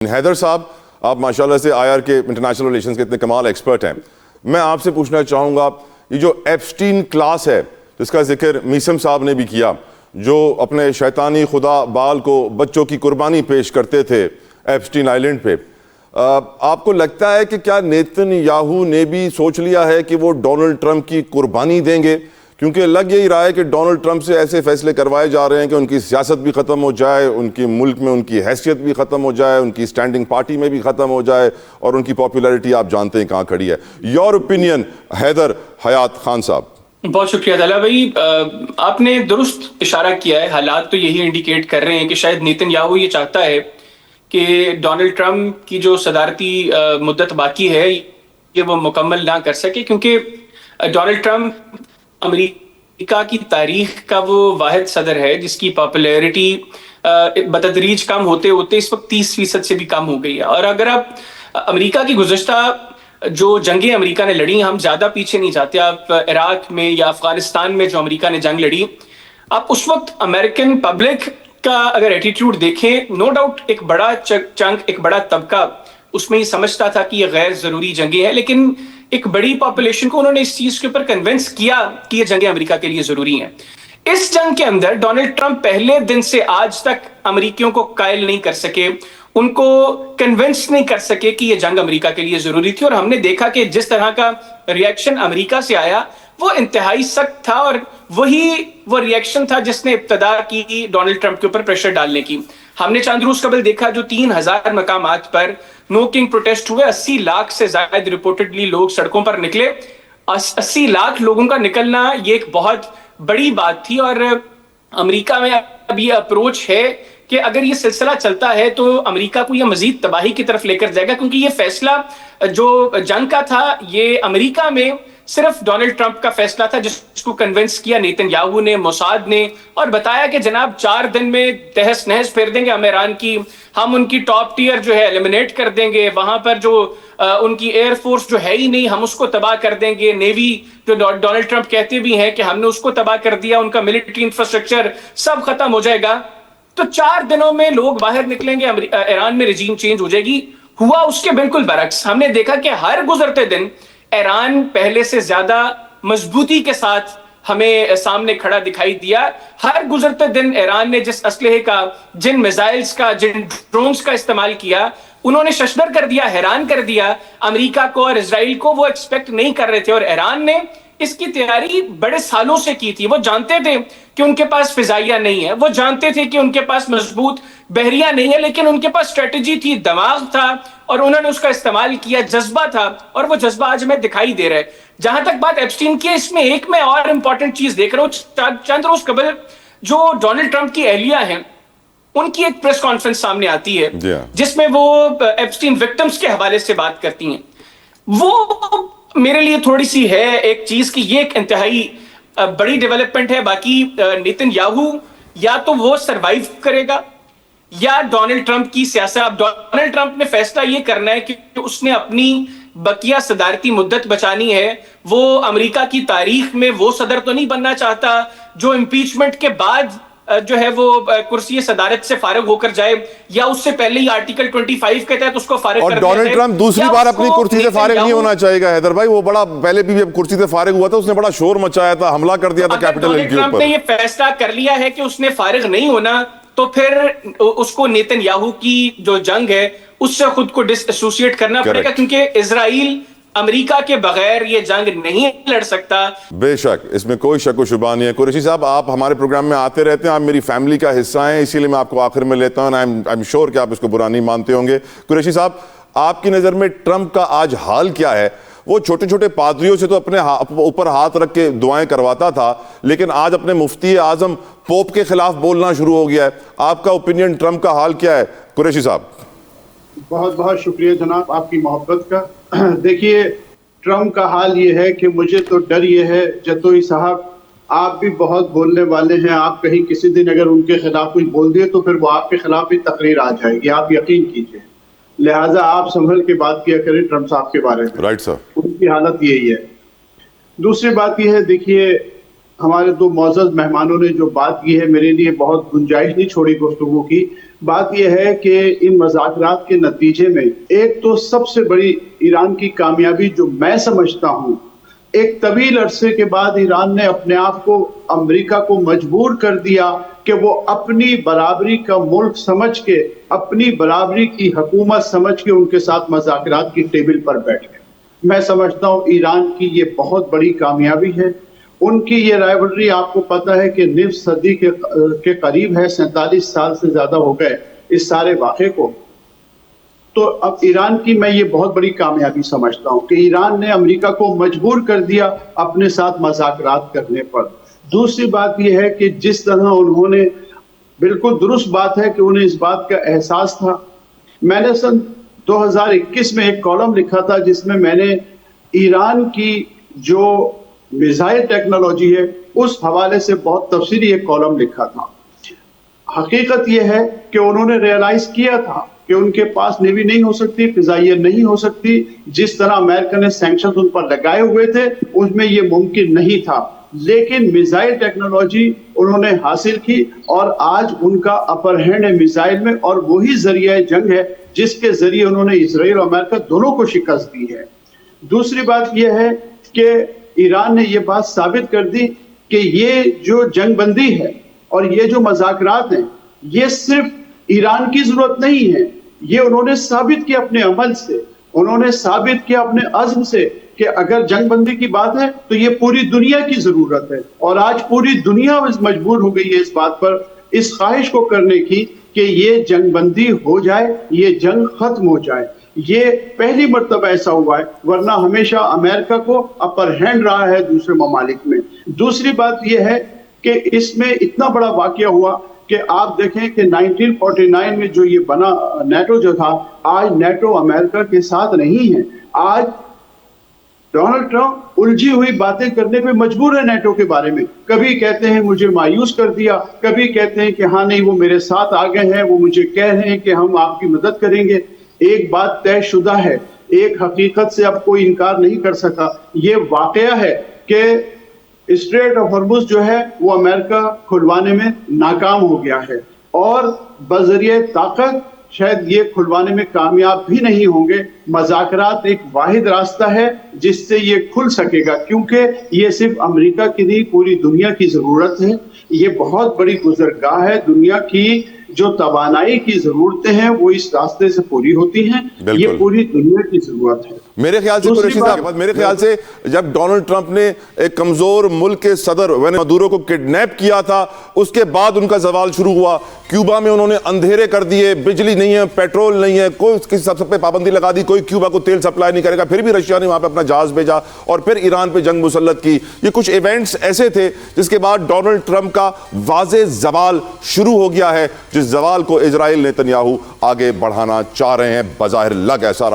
حیدر صاحب، آپ ماشاءاللہ سے آئی آر کے انٹرنیشنل ریلیشنز کے اتنے کمال ایکسپرٹ ہیں. میں آپ سے پوچھنا چاہوں گا، یہ جو ایپسٹین کلاس ہے جس کا ذکر میسم صاحب نے بھی کیا، جو اپنے شیطانی خدا بال کو بچوں کی قربانی پیش کرتے تھے ایپسٹین آئیلینڈ پہ، آپ کو لگتا ہے کہ کیا نیتن یاہو نے بھی سوچ لیا ہے کہ وہ ڈونلڈ ٹرمپ کی قربانی دیں گے؟ کیونکہ لگ یہی رہا ہے کہ ڈونلڈ ٹرمپ سے ایسے فیصلے کروائے جا رہے ہیں کہ ان کی سیاست بھی ختم ہو جائے، ان کی ملک میں ان کی حیثیت بھی ختم ہو جائے، ان کی سٹینڈنگ پارٹی میں بھی ختم ہو جائے، اور ان کی پاپولیرٹی آپ جانتے ہیں کہاں کھڑی ہے. یور اوپینین حیدر حیات خان صاحب. بہت شکریہ دالا بھائی، آپ نے درست اشارہ کیا ہے. حالات تو یہی انڈیکیٹ کر رہے ہیں کہ شاید نیتن یاہو یہ چاہتا ہے کہ ڈونلڈ ٹرمپ کی جو صدارتی مدت باقی ہے یہ وہ مکمل نہ کر سکے، کیونکہ ڈونلڈ ٹرمپ امریکہ کی تاریخ کا وہ واحد صدر ہے جس کی پاپولیرٹی بتدریج کم ہوتے ہوتے اس وقت 30% سے بھی کم ہو گئی ہے. اور اگر آپ امریکہ کی گزشتہ جو جنگیں امریکہ نے لڑی، ہم زیادہ پیچھے نہیں جاتے، آپ عراق میں یا افغانستان میں جو امریکہ نے جنگ لڑی، آپ اس وقت امریکن پبلک کا اگر ایٹیٹیوڈ دیکھیں، نو ڈاؤٹ ایک بڑا چنک، ایک بڑا طبقہ اس میں یہ سمجھتا تھا کہ یہ غیر ضروری جنگیں ہیں، لیکن ایک بڑی پاپولیشن کو انہوں نے اس چیز کے اوپر کنونس کیا کہ یہ جنگیں امریکہ کے لیے ضروری ہیں. اس جنگ کے اندر ڈونلڈ ٹرمپ پہلے دن سے آج تک امریکیوں کو قائل نہیں کر سکے، ان کو کنونس نہیں کر سکے کہ یہ جنگ امریکہ کے لیے ضروری تھی. اور ہم نے دیکھا کہ جس طرح کا ریاکشن امریکہ سے آیا وہ انتہائی سخت تھا، اور وہی وہ ریاکشن تھا جس نے ابتدا کی ڈونلڈ ٹرمپ کے اوپر پریشر ڈالنے کی. ہم نے چند روز قبل دیکھا جو 3000 مقامات پر نو کنگ پروٹیسٹ ہوئے، 80 لاکھ سے زائد رپورٹڈلی لوگ سڑکوں پر نکلے. 80 لاکھ لوگوں کا نکلنا یہ ایک بہت بڑی بات تھی. اور امریکہ میں اب یہ اپروچ ہے کہ اگر یہ سلسلہ چلتا ہے تو امریکہ کو یہ مزید تباہی کی طرف لے کر جائے گا، کیونکہ یہ فیصلہ جو جنگ کا تھا یہ امریکہ میں صرف ڈونلڈ ٹرمپ کا فیصلہ تھا، جس کو کنونس کیا نیتن یاہو نے، موساد نے، اور بتایا کہ جناب 4 دن میں تہس نہس پھیر دیں گے ہم ایران کی، ہم ان کی ٹاپ ٹیئر جو ہے ایلیمنیٹ کر دیں گے، وہاں پر جو ان کی ایئر فورس جو ہے ہی نہیں ہم اس کو تباہ کر دیں گے، نیوی جو ڈونلڈ ٹرمپ کہتے بھی ہیں کہ ہم نے اس کو تباہ کر دیا، ان کا ملٹری انفراسٹرکچر سب ختم ہو جائے گا. تو 4 دنوں میں لوگ باہر نکلیں گے، ایران میں رجیم چینج ہو جائے گی. ہوا اس کے بالکل برعکس. ہم نے دیکھا کہ ہر گزرتے دن ایران پہلے سے زیادہ مضبوطی کے ساتھ ہمیں سامنے کھڑا دکھائی دیا. ہر گزرتے دن ایران نے جس اسلحے کا، جن میزائلز کا، جن ڈرونز کا استعمال کیا، انہوں نے ششدر کر دیا، حیران کر دیا امریکہ کو اور اسرائیل کو. وہ ایکسپیکٹ نہیں کر رہے تھے، اور ایران نے اس کی تیاری بڑے سالوں سے کی تھی. وہ جانتے تھے کہ ان کے پاس فضائیہ نہیں ہے، وہ جانتے تھے کہ ان کے پاس مضبوط بحریہ نہیں ہے، لیکن ان کے پاس اسٹریٹجی تھی، دماغ تھا، اور انہوں نے اس کا استعمال کیا، جذبہ تھا، اور وہ جذبہ آج ہمیں دکھائی دے رہا ہے. جہاں تک بات ایپسٹین کی ہے، اس میں ایک میں اور امپورٹنٹ چیز دیکھ رہا ہوں. چند روز قبل جو ڈونلڈ ٹرمپ کی اہلیہ ہیں ان کی ایک پریس کانفرنس سامنے آتی ہے جس میں وہ ایپسٹین وکٹمز کے حوالے سے بات کرتی ہیں. وہ میرے لیے تھوڑی سی ہے ایک چیز کہ یہ ایک انتہائی بڑی ڈیولپمنٹ ہے. باقی نیتن یاہو یا تو وہ سروائیو کرے گا یا ڈونلڈ ٹرمپ کی سیاست. اب ڈونلڈ ٹرمپ نے فیصلہ یہ کرنا ہے کہ اس نے اپنی بقیہ صدارتی مدت بچانی ہے. وہ امریکہ کی تاریخ میں وہ صدر تو نہیں بننا چاہتا جو امپیچمنٹ کے بعد جو ہے وہ کرسی صدارت سے فارغ ہو کر جائے، یا اس سے پہلے ہی آرٹیکل 25 کے تحت اس کو فارغ کر دیا جائے. اور ڈونلڈ ٹرمپ دوسری بار اپنی کرسی سے فارغ نہیں ہونا چاہے گا حیدر بھائی. وہ بڑا پہلے بھی کرسی سے فارغ ہوا تھا، اس نے بڑا شور مچایا تھا، حملہ کر دیا تھا کیپٹل ہل کے اوپر. ٹرمپ نے یہ فیصلہ کر لیا ہے کہ اس نے فارغ نہیں ہونا، تو پھر اس کو نیتن یاہو کی جو جنگ ہے اس سے خود کو ڈس ایسوسیٹ کرنا پڑے گا، کیونکہ اسرائیل امریکہ کے بغیر یہ جنگ نہیں لڑ سکتا. بے شک، اس میں کوئی شک و شبہ نہیں ہے. قریشی صاحب، آپ ہمارے پروگرام میں آتے رہتے ہیں، آپ میری فیملی کا حصہ ہیں، اسی لیے میں آپ کو آخر میں لیتا ہوں. آئی ایم شیور کہ آپ اس کو برا نہیں مانتے ہوں گے. قریشی صاحب، آپ کی نظر میں ٹرمپ کا آج حال کیا ہے؟ وہ چھوٹے چھوٹے پادریوں سے تو اپنے اوپر ہاتھ رکھ کے دعائیں کرواتا تھا، لیکن آج اپنے مفتی اعظم پوپ کے خلاف بولنا شروع ہو گیا ہے. آپ کا اوپینین ٹرمپ کا حال کیا ہے قریشی صاحب؟ بہت بہت شکریہ جناب آپ کی محبت کا. دیکھیے، ٹرمپ کا حال یہ ہے کہ مجھے تو ڈر یہ ہے، جتوئی صاحب آپ بھی بہت بولنے والے ہیں، آپ کہیں کسی دن اگر ان کے خلاف کچھ بول دیے تو پھر وہ آپ کے خلاف بھی تقریر آ جائے گی، آپ یقین کیجئے. لہٰذا آپ سنبھل کے بات کیا کریں ٹرمپ صاحب کے بارے میں. Right sir. ان کی حالت یہی ہے. دوسری بات یہ ہے، دیکھیے ہمارے 2 معزز مہمانوں نے جو بات کی ہے میرے لیے بہت گنجائش نہیں چھوڑی گفتگو کی. بات یہ ہے کہ ان مذاکرات کے نتیجے میں ایک تو سب سے بڑی ایران کی کامیابی جو میں سمجھتا ہوں، ایک طویل عرصے کے بعد ایران نے اپنے آپ کو امریکہ کو مجبور کر دیا کہ وہ اپنی برابری کا ملک سمجھ کے، اپنی برابری کی حکومت سمجھ کے ان کے ساتھ مذاکرات کی ٹیبل پر بیٹھ گئے۔ میں سمجھتا ہوں ایران کی یہ بہت بڑی کامیابی ہے۔ ان کی یہ رائیولری آپ کو پتہ ہے کہ نصف صدی کے قریب ہے، 47 سال سے زیادہ ہو گئے اس سارے واقعے کو۔ تو اب ایران کی میں یہ بہت بڑی کامیابی سمجھتا ہوں کہ ایران نے امریکہ کو مجبور کر دیا اپنے ساتھ مذاکرات کرنے پر۔ دوسری بات یہ ہے کہ جس طرح انہوں نے، بالکل درست بات ہے کہ انہیں اس بات کا احساس تھا۔ میں نے سن 2021 میں ایک کالم لکھا تھا جس میں میں نے ایران کی جو میزائل ٹیکنالوجی ہے اس حوالے سے بہت تفصیلی ایک کالم لکھا تھا۔ حقیقت یہ ہے کہ انہوں نے ریئلائز کیا تھا کہ ان کے پاس نیوی نہیں ہو سکتی، فضائیہ نہیں ہو سکتی، جس طرح امریکہ نے سینکشنز ان پر لگائے ہوئے تھے اس میں یہ ممکن نہیں تھا، لیکن میزائل ٹیکنالوجی انہوں نے حاصل کی اور آج ان کا اپر ہینڈ ہے میزائل میں، اور وہی ذریعہ جنگ ہے جس کے ذریعے انہوں نے اسرائیل اور امریکہ دونوں کو شکست دی ہے۔ دوسری بات یہ ہے کہ ایران نے یہ بات ثابت کر دی کہ یہ جو جنگ بندی ہے اور یہ جو مذاکرات ہیں یہ صرف ایران کی ضرورت نہیں ہے، یہ انہوں نے ثابت کیا اپنے عمل سے، انہوں نے ثابت کیا اپنے عزم سے کہ اگر جنگ بندی کی بات ہے تو یہ پوری دنیا کی ضرورت ہے، اور آج پوری دنیا مجبور ہو گئی ہے اس بات پر، اس خواہش کو کرنے کی کہ یہ جنگ بندی ہو جائے، یہ جنگ ختم ہو جائے۔ یہ پہلی مرتبہ ایسا ہوا ہے، ورنہ ہمیشہ امریکہ کو اپر ہینڈ رہا ہے دوسرے ممالک میں۔ دوسری بات یہ ہے کہ اس میں اتنا بڑا واقعہ ہوا کہ آپ دیکھیں کہ 1949 میں جو یہ بنا نیٹو جو تھا، آج نیٹو امریکہ کے ساتھ نہیں ہے۔ آج ڈونلڈ ٹرمپ الجھی ہوئی باتیں کرنے پہ مجبور ہے نیٹو کے بارے میں، کبھی کہتے ہیں مجھے مایوس کر دیا، کبھی کہتے ہیں کہ ہاں نہیں وہ میرے ساتھ آ گئے ہیں، وہ مجھے کہہ رہے ہیں کہ ہم آپ کی مدد کریں گے۔ ایک بات طے شدہ ہے، ایک حقیقت سے اب کوئی انکار نہیں کر سکا، یہ واقعہ ہے کہ اسٹریٹ آف ہارمز جو ہے وہ امریکہ کھلوانے میں ناکام ہو گیا ہے، اور بذریعہ طاقت شاید یہ کھلوانے میں کامیاب بھی نہیں ہوں گے۔ مذاکرات ایک واحد راستہ ہے جس سے یہ کھل سکے گا، کیونکہ یہ صرف امریکہ کی نہیں پوری دنیا کی ضرورت ہے۔ یہ بہت بڑی گزرگاہ ہے، دنیا کی جو توانائی کی ضرورتیں ہیں وہ اس راستے سے پوری ہوتی ہیں، یہ پوری دنیا کی ضرورت ہے۔ میرے خیال سے قریشی صاحب، میرے خیال سے جب ڈونلڈ ٹرمپ نے ایک کمزور ملک کے صدر مدورو کو کڈنیپ کیا تھا، اس کے بعد ان کا زوال شروع ہوا۔ کیوبا میں انہوں نے اندھیرے کر دیے، بجلی نہیں ہے، پیٹرول نہیں ہے، کوئی کسی سب پہ پابندی لگا دی، کوئی کیوبا کو تیل سپلائی نہیں کرے گا۔ پھر بھی رشیا نے وہاں پہ اپنا جہاز بھیجا اور پھر ایران پہ جنگ مسلط کی۔ یہ کچھ ایونٹس ایسے تھے جس کے بعد ڈونلڈ ٹرمپ کا واضح زوال شروع ہو گیا ہے، جس زوال کو اسرائیل نیتن یاہو آگے بڑھانا چاہ رہے ہیں، بظاہر لگ ایسا رہا۔